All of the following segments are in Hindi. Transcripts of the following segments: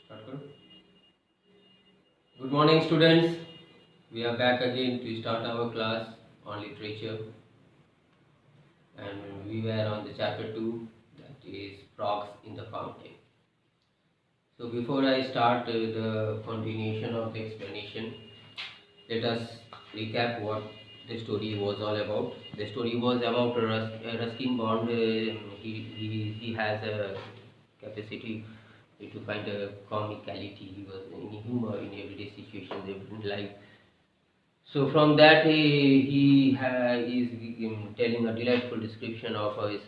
Start करो. Good morning, students. We are back again to start our class on literature, and we were on the chapter 2, that is frogs in the fountain. So before I start the continuation of the explanation, let us recap what the story was all about. The story was about Ruskin Bond. He has a capacity to find a comicality. He was in humor in everyday situations, everyday life. So from that he is telling a delightful description of a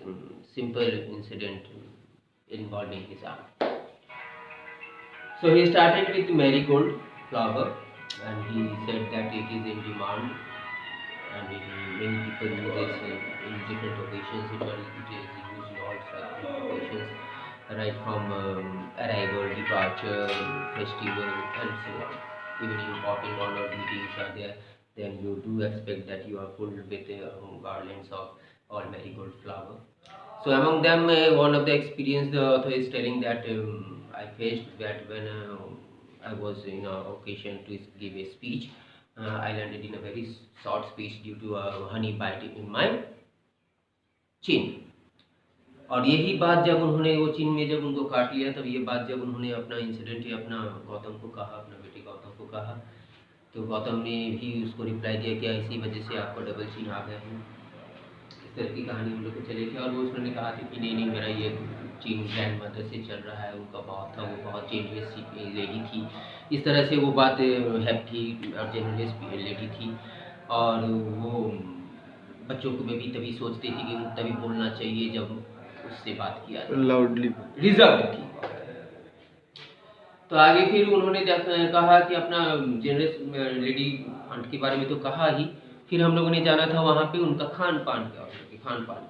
simple incident involving his art. So he started with marigold flower, and he said that it is in demand, and many people use this in different occasions. It is used in all sorts of occasions, right from arrival, departure, festival, and so on. Even important honor meetings are there, then you do expect that you are full with garlands of all marigold flower. So among them, one of the experience the author is telling that I faced that when I was in an occasion to give a speech. I landed in a very short speech due to a honey bite in my chin. और यही बात जब उन्होंने वो चीन में जब उनको काट लिया, तब ये बात जब उन्होंने अपना इंसिडेंट या अपना गौतम को कहा, अपना बेटे गौतम को कहा, तो गौतम ने भी उसको रिप्लाई दिया कि इसी वजह से आपको डबल चीन आ गया है. इस तरह की कहानी हम लोग को चली थी. और वो उसने कहा था कि नहीं मेरा ये चीन ग्रैंड मदर से चल रहा है, उनका बहुत था, वो बहुत जेनरस लेडी थी. इस तरह से वो बात हैप्पी और जेनरस लेडी थी. और वो बच्चों को में भी तभी सोचती थी कि तभी बोलना चाहिए जब उससे बात किया लाउडली, रिजर्व थी. तो आगे फिर उन्होंने कहा कि अपना जेनरस लेडी हंट के बारे में तो कहा ही. फिर हम लोगों ने जाना था वहाँ पे उनका खान पान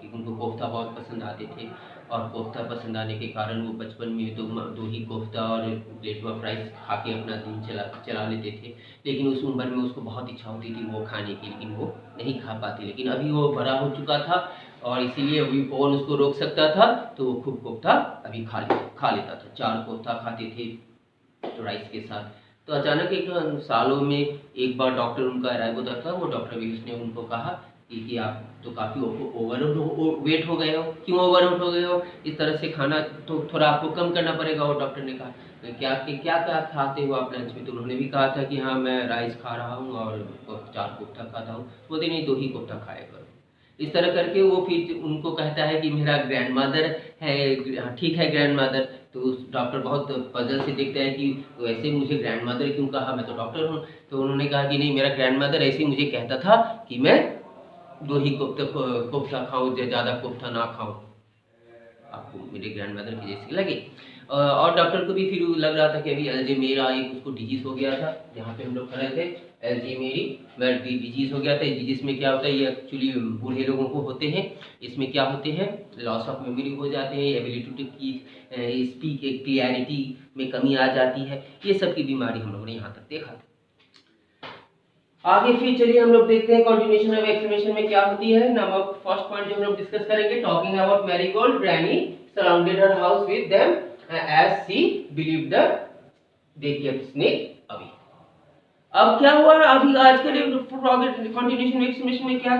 की उनको कोफ्ता बहुत पसंद आते थे. और कोफ्ता पसंद आने के कारण वो बचपन में तो दो ही कोफ्ता और प्लेट ऑफ राइस खा के अपना दिन चला लेते थे. लेकिन उस उम्र में उसको बहुत इच्छा होती थी वो खाने की, लेकिन वो नहीं खा पाती. लेकिन अभी वो बड़ा हो चुका था और इसीलिए अभी कौन उसको रोक सकता था, तो वो खूब कोफ्ता अभी खा लेता था. 4 कोफ्ता खाते थे तो राइस के साथ. तो अचानक एक सालों में एक बार डॉक्टर उनका अराइव होता था. वो डॉक्टर विश ने उनको कहा कि आप तो काफ़ी ओवर वेट हो गए हो. क्यों ओवर हो गए हो? इस तरह से खाना तो थोड़ा आपको कम करना पड़ेगा. और डॉक्टर ने कहा क्या क्या खाते हो आप लंच में? तो उन्होंने भी कहा था कि हाँ मैं राइस खा रहा हूँ और 4 कोफ्ता खाता हूँ. बोलते नहीं 2 ही कोफ्ता खाया करो. इस तरह करके वो फिर उनको कहता है कि मेरा ग्रैंड मदर है. ठीक है ग्रैंड मदर. तो उस डॉक्टर बहुत पजल से देखता है कि वैसे मुझे ग्रैंड मदर क्यों कहा, मैं तो डॉक्टर हूँ. तो उन्होंने कहा कि नहीं मेरा ग्रैंड मदर ऐसे मुझे कहता था कि मैं 2 ही कोफ्ता खाऊँ, ज़्यादा कोफ्ता ना खाऊँ, आपको मेरे ग्रैंड मदर की जैसी लगे. और डॉक्टर को भी फिर लग रहा था कि अभी अल्जीमेरा एक उसको डिजीज हो गया था. जहाँ पे हम लोग खड़े थे अल्जीमेरा डिजीज हो गया था. डिजीज में क्या होता है, ये एक्चुअली बूढ़े लोगों को होते हैं. इसमें क्या होते हैं, लॉस ऑफ मेमोरी हो जाते हैं, एबिलिटी की स्पीक क्लियरिटी में कमी आ जाती है. ये सब की बीमारी हम लोगों ने यहाँ तक देखा था. आगे फिर चलिए हम लोग देखते हैं कंटिन्यूएशन ऑफ एक्सप्लेनेशन में क्या होती है. नंबर फर्स्ट पॉइंट जो हम लोग डिस्कस करेंगे, talking about marigold. Granny surrounded her house with them as she believed that they kept snake away. अब क्या हुआ, अभी आज के कंटिन्यूएशन एक्सप्लेनेशन में क्या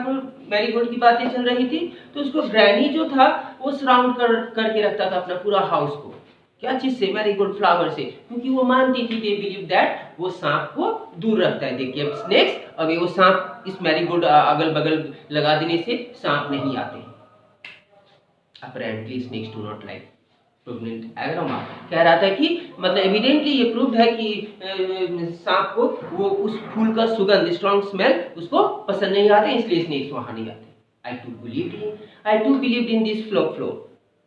मैरीगोल्ड की बातें चल रही थी. तो उसको ग्रैनी जो था वो सराउंड करके रखता था अपना पूरा हाउस को. क्या चीज से? मैरीगोल्ड फ्लावर से. क्योंकि वो मानती थी, दे बिलीव दैट वो सांप को दूर रखता है. They kept snakes away. वो सांप इस मैरीगोल्ड अगल बगल लगा देने से सांप नहीं आते. Apparently snakes do not like agroma. कह रहा था कि मतलब एविडेंटली ये प्रूव है कि सांप को वो उस फूल का सुगंध, स्ट्रॉन्ग स्मेल उसको पसंद नहीं आते, इसलिए स्नेक्स वहां नहीं आते. I too believed in this folklore.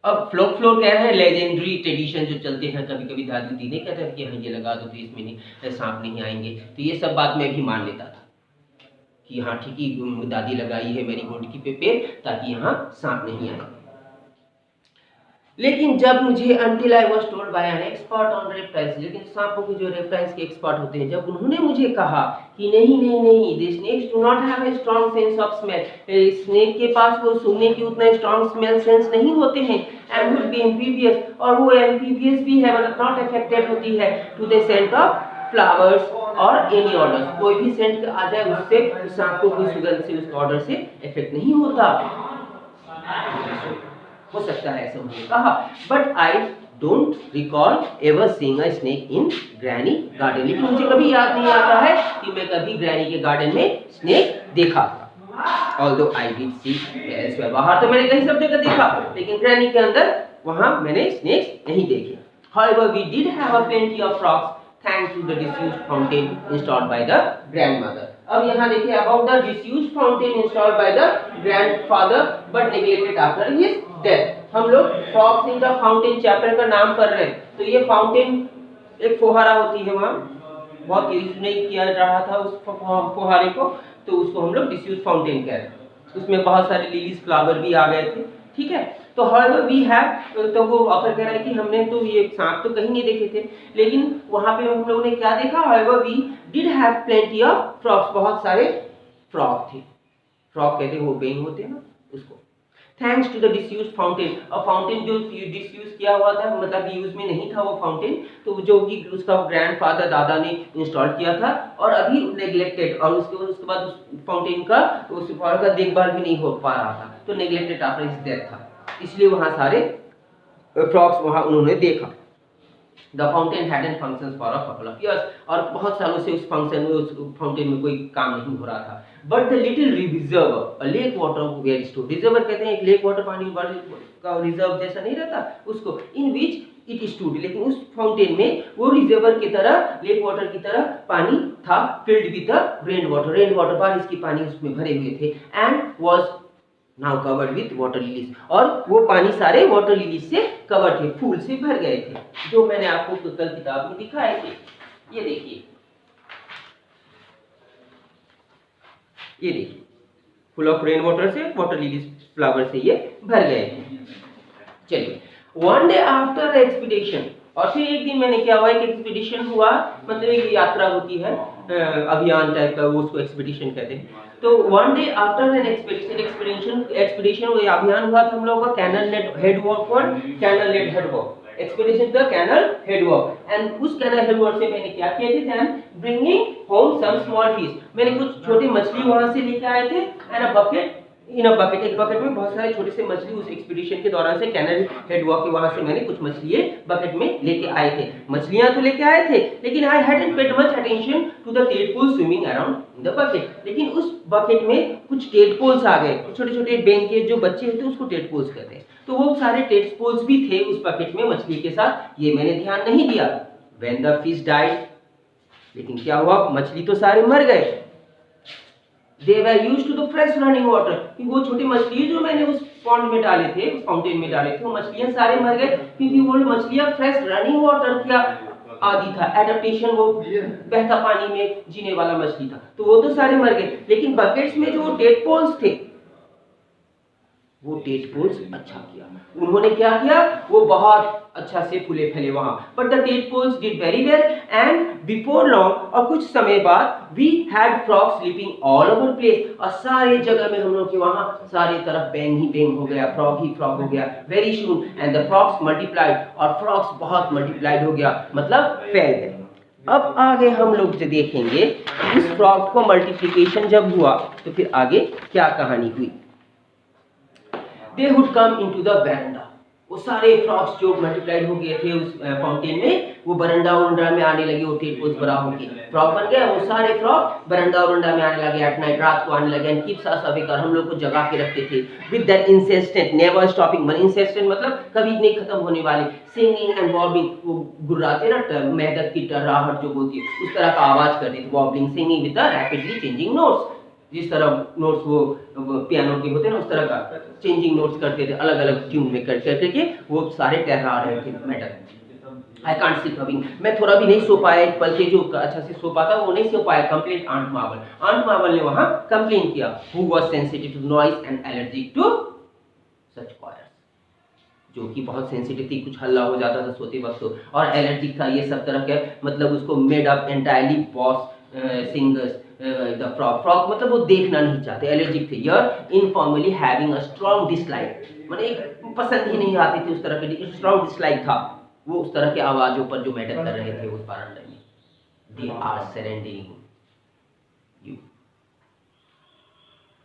अब फ्लोक फ्लोर कह रहे हैं लेजेंडरी ट्रेडिशन जो चलते हैं. कभी कभी दादी दीदी कहते हैं कि हाँ ये लगा दो तो इसमें नहीं सांप नहीं आएंगे. तो ये सब बात मैं भी मान लेता था कि हाँ ठीक ही दादी लगाई है मैरीगोल्ड की पेड़ ताकि यहाँ सांप नहीं आए. लेकिन जब मुझे until I was told by an expert on reptiles, लेकिन सांपों के जो रेप्टाइल्स के एक्सपर्ट होते हैं, जब उन्होंने मुझे कहा कि नहीं नहीं नहीं, the snakes do not have a strong sense of smell, snake के पास वो सूंघने की उतना स्ट्रॉन्ग स्मेल सेंस नहीं होते हैं, and would be amphibious, और वो एम्फीबियस भी है, मतलब नॉट अफेक्टेड होती है to the scent of flowers और एनी ऑर्डर, कोई भी सेंट आ जाए उससे सांप को कोई सुगंध से उस ऑर्डर से इफेक्ट नहीं होता। हो सकता है ऐसा उन्होंने कहा, but I don't recall ever seeing a snake in granny garden, लेकिन मुझे कभी याद नहीं आता है कि मैं कभी ग्रैनी के गार्डन में स्नेक देखा था। Although I did see elsewhere, बाहर तो मैंने कहीं सब जगह देखा, लेकिन ग्रैनी के अंदर वहां मैंने स्नेक्स नहीं देखे। However, we did have a plenty of frogs thanks to the disused fountain installed by the grandmother. अब यहाँ देखिए about the disused fountain installed by the grandfather but neglected after his death. हम लोग frogs in the fountain chapter का नाम पढ़ रहे हैं, तो ये फाउंटेन एक फुहारा होती है, वहाँ बहुत यूज नहीं किया जा रहा था उस फुहारे को, तो उसको हम लोग डिस्यूज फाउंटेन कह रहे हैं। उसमें बहुत सारे लिलीज फ्लावर भी आ गए थे, ठीक है। तो however we have, तो वो ऑथर कह रहा है कि हमने तो ये सांप तो कहीं नहीं देखे थे, लेकिन वहां पे हम लोगों ने क्या देखा, however we did have plenty of frogs, बहुत सारे फ्रॉग थे। फ्रॉग कहते हैं वो बेंग होते हैं ना उसको। Thanks to the disuse fountain, और फाउंटेन जो डिस्यूज किया हुआ था, मतलब यूज में नहीं था वो फाउंटेन, तो जो कि उसका ग्रैंडफादर दादा ने इंस्टॉल किया था और अभी नेग्लेक्टेड, और उसके बाद उस फाउंटेन का उस का देखभाल भी नहीं हो पा रहा था, तो नेग्लेक्टेड आफ्टर हिज डेथ था, इसलिए वहां सारे फ्रॉग्स वहां उन्होंने देखा। The fountain hadn't functions for a couple of years, और बहुत सालों से उस फंक्शन में, उस फाउंटेन में कोई काम नहीं हो रहा था। But the little reserve, a lake water where stored, reservoir कहते हैं एक लेक वाटर, पानी का रिजर्व जैसा नहीं रहता उसको, इन विच इट स्टूड, लेकिन उस फाउंटेन में वो रिजर्वर की तरह, लेक वाटर की तरह पानी था, filled with the rain water बारिश की पानी उसमें भरे हुए थे, and was now covered with water lilies, और वो पानी सारे वाटर लिलीज से कवर थे, फूल से भर गए थे, जो मैंने आपको कल किताब में दिखाए थे। ये देखिए, ये देखिए, फुल ऑफ रेन वाटर से, वाटर लिलीज फ्लावर से ये भर गए थे। चलिए, वन डे आफ्टर एक्सपीडिशन, और फिर एक दिन मैंने क्या हुआ, एक एक्सपीडिशन हुआ, मतलब एक यात्रा होती है, अभियान टाइप का, वो उसको एक्सपीडिशन कहते हैं। तो one day after an expedition वो अभियान हुआ था हम लोगों का, canal head work, expedition the canal head work, and उस कैनल हेड वर्क से मैंने क्या किया थे, then bringing home some small fish, मैंने कुछ छोटी मछली वहां से लेके आए थे, and a bucket, in a bucket, एक बकेट में बहुत सारे छोटे से मछली, उस एक्सपीडिशन के दौरान से कैनल हेड वॉक के वहां से मैंने कुछ मछलियां बकेट में लेके आए थे। मछलियां तो लेके आए थे, लेकिन I hadn't paid much attention to the tadpole swimming around in the bucket, लेकिन उस बकेट में कुछ टेडपोल्स आ गए, छोटे छोटे बेंग के जो बच्चे होते हैं उसको टेडपोल्स कहते हैं, तो वो सारे टेडपोल्स भी थे उस बकेट में मछली के साथ, ये मैंने ध्यान नहीं दिया। व्हेन द फिश डाइड, लेकिन क्या हुआ, मछली तो सारे मर गए। They were used to the fresh running water, कि वो छोटी मछली जो मैंने उस पॉन्ड में डाले थे, उस फाउंटेन में डाले थे, वो मछलियां सारे मर गए, क्योंकि वो मछलियां फ्रेश रनिंग वाटर का आदि था, एडेप्टेशन, वो बहता पानी में जीने वाला मछली था, तो वो तो सारे मर गए, लेकिन बकेट्स में जो टेडपोल्स थे, वो टेडपोल्स अच्छा किया, उन्होंने क्या किया, वो बहुत अच्छा से फूले फैले वहां, but the tadpoles did very well, and before long, और कुछ समय बाद, we had frogs sleeping all over place, और सारे जगह में हम लोग के वहां सारे तरफ बेंग ही बेंग हो गया, फ्रॉग ही फ्रॉग हो गया, very soon, and the frogs multiplied, और फ्रॉग्स बहुत मल्टीप्लाइड हो गया, मतलब फैल गए। अब आगे हम लोग जो देखेंगे, इस फ्रॉग को मल्टीप्लिकेशन जब हुआ तो फिर आगे क्या कहानी हुई। They would come into the veranda, वो सारे फ्रॉग्स जो मल्टीप्लाइड हो गए थे उस फाउंटेन में, वो बरंडा में आने लगे, वो टेडपोल्स बड़ा होके फ्रॉग बन गया, वो सारे फ्रॉग बरंडा में आने लगे, एट नाइट, रात को आने लगे, एंड कीप्स अस अवेक, हम लोग को जगा के रखते थे, विद दैट इंसेस्टेंट नेवर स्टॉपिंग, मन इंसेस्टेंट मतलब कभी नहीं खत्म होने वाले, सिंगिंग एंड वॉबिंग, वो गुर्राते ना, मेहदत की टर्राहट जो बोलती है उस तरह का आवाज करते थे, wobbling, singing with the rapidly changing notes, जिस तरह नोट्स वो पियानो के होते हैं ना, उस तरह का चेंजिंग नोट्स करते थे, अलग अलग ट्यून में करके वो सारे टहरा रहे थे matter. I can't sleep coming, मैं थोड़ा भी नहीं सो पाया, एक पल के जो अच्छा से सो पाता वो नहीं सो पाया, कंप्लेंट आंट मार्वल ने वहां कंप्लेन किया, who was sensitive to noise and allergic to such choirs, जो कि बहुत सेंसिटिव थी, कुछ हल्ला हो जाता था सोते वक्त तो, और एलर्जिक था, ये सब तरह के, मतलब उसको made up entirely boss singers the frog, frog मतलब वो देखना नहीं चाहते, एलर्जिक थे। यार informally having a strong dislike, मतलब एक पसंद ही नहीं आती थी उस तरह के, स्ट्रॉन्ग डिसलाइक था वो उस तरह के आवाजों पर जो मैटर कर रहे थे उस बारंडे में। दे आर सरेंडरिंग यू,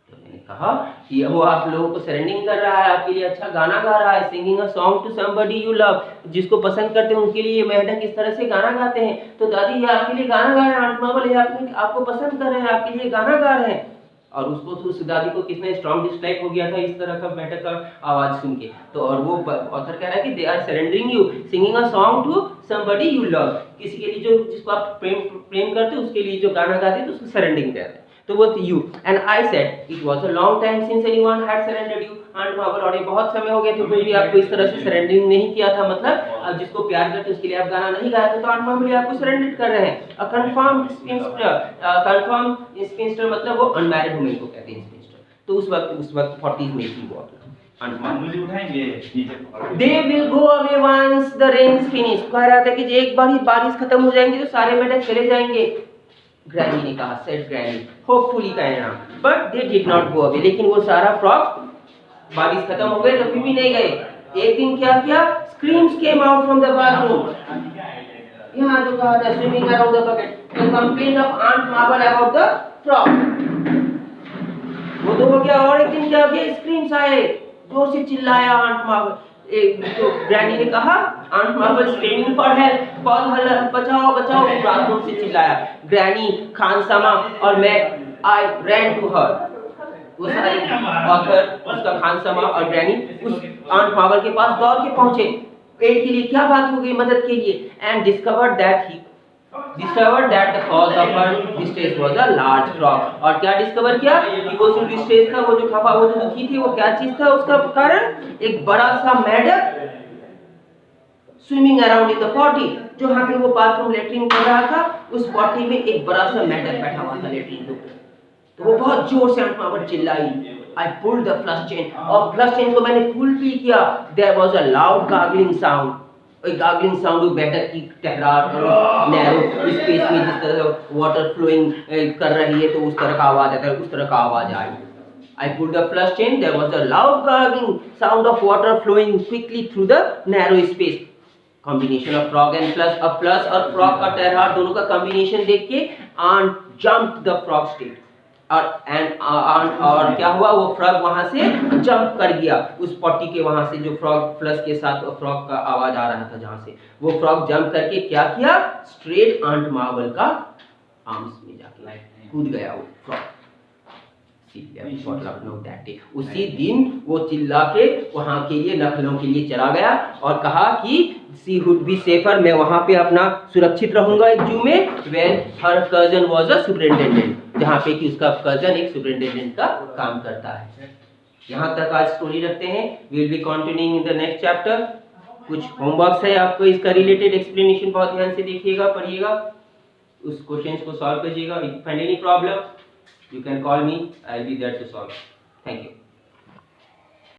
तो मैंने कहा कि वो आप लोगों को सरेंडरिंग कर रहा है, आपके लिए अच्छा गाना गा रहा है, singing a song to somebody you love, जिसको पसंद करते हैं उनके लिए मेढक इस तरह से गाना गाते हैं। तो दादी ये आपके लिए गाना गा रहे हैं, आंट मावल ये आपको पसंद कर रहे हैं, आपके लिए गाना गा रहे हैं। और उसको तो उस दादी को किसने स्ट्रॉन्ग डिसलाइक हो गया था इस तरह का मेढक का आवाज सुन के। तो और वो ऑथर कह रहा है कि they are surrendering you singing a song to somebody you love, किसी के लिए जो जिसको आप प्रेम करते हो उसके लिए जो गाना गाते हैं तो उसको सरेंडरिंग कहते हैं। तो वो you and I said it was a long time since anyone had surrendered you, aunt Mabel, और ये बहुत समय हो गया था कोई भी आपको इस तरह से सरेंडरिंग नहीं किया था, मतलब आप जिसको प्यार करते उसके लिए आप गाना नहीं गाए थे, तो आंट मावल आपको सरेंडर कर रहे हैं। अ कंफर्म स्पिंस्टर मतलब वो अनमैरिड वुमेन को कहते हैं स्पिंस्टर। तो उस वक्त 40s में थी वो मुझे उठाएंगे they will go away once the rains finish, कह रहा था कि एक बार ही बारिश खत्म हो जाएंगी तो सारे मेढक चले जाएंगे। ग्रैनी ने कहा, सेड ग्रैनी होपफुली कहना, but they did not go away, लेकिन वो सारा फ्रॉग बारिश खत्म हो गए तो फिर भी नहीं गए। एक दिन क्या किया, screams came out from the bathroom, यहाँ जो कहा था swimming around the bucket, the complaint of aunt Mabel about the frog, वो तो हो गया। और एक दिन क्या किया, स्क्रीम्स आए, जोर से चिल्लाया आंट मावल, तो ग्रैनी ने कहा aunt Mabel screaming for help, call help, बचाओ बचाओ, बाथरूम से चिल्लाया। ग्रैनी, खानसामा और मैं आई रैन टू हर, वो सारे ऑथर उसका खानसामा और ग्रैनी उस आंट मावल के पास दौड़ के पहुंचे, एड के लिए, क्या बात हो गई, मदद के लिए, and discovered that the cause of her distress was a large frog, और क्या डिस्कवर किया कि वो जो डिस्ट्रेस था, वो जो खफा, वो जो दुखी थी, वो क्या चीज था उसका कारण, एक बड़ा सा मेढक swimming around in the potty, जो वहां पे वो बाथरूम लेटरिन कर रहा था, उस पॉटी में एक बड़ा सा मेढक बैठा हुआ था लेटरिन के ऊपर। तो वो बहुत जोर से आंट मावल चिल्लाई, I pulled the flush chain, और फ्लश चेन को मैंने पुल भी किया, there was a loud gargling sound, एक गार्गलिंग साउंड, बैठक की टहराट और नैरो स्पेस में जिस तरह वाटर फ्लोइंग कर रही है तो उस तरह का आवाज आता है, उस तरह का आवाज आई। I pulled the flush chain, there was a loud gurgling sound of water flowing quickly through the narrow space. Combination of frog and flush, अब flush और frog का टहराट दोनों का combination देख के aunt jumped the frog state, और क्या हुआ, वो फ्रॉग वहां से जंप कर गया उस पट्टी के, वहां से जो फ्रॉग फ्लश के साथ फ्रॉग का आवाज आ रहा था जहां से, वो फ्रॉग जंप करके क्या किया, स्ट्रेट आंट मावल का आर्म्स में जाके कूद गया वो फ्रॉग। उसी दिन वो चिल्ला के वहां के लिए लखनऊ के लिए चला गया और कहा कि शी वुड बी सेफर, मैं वहां पे अपना सुरक्षित रहूंगा एक जू में, when her cousin was a superintendent, जहाँ पे कि उसका कजन एक सुपरिटेंडेंट का काम करता है। यहाँ तक आज स्टोरी रखते हैं, we will be continuing in the next chapter. कुछ होमवर्क है आपको, इसका रिलेटेड एक्सप्लेनेशन बहुत ध्यान से देखिएगा, पढ़िएगा, उस क्वेश्चंस को सॉल्व कीजिएगा। If find any problem you can call me, I'll be there to solve. Thank you.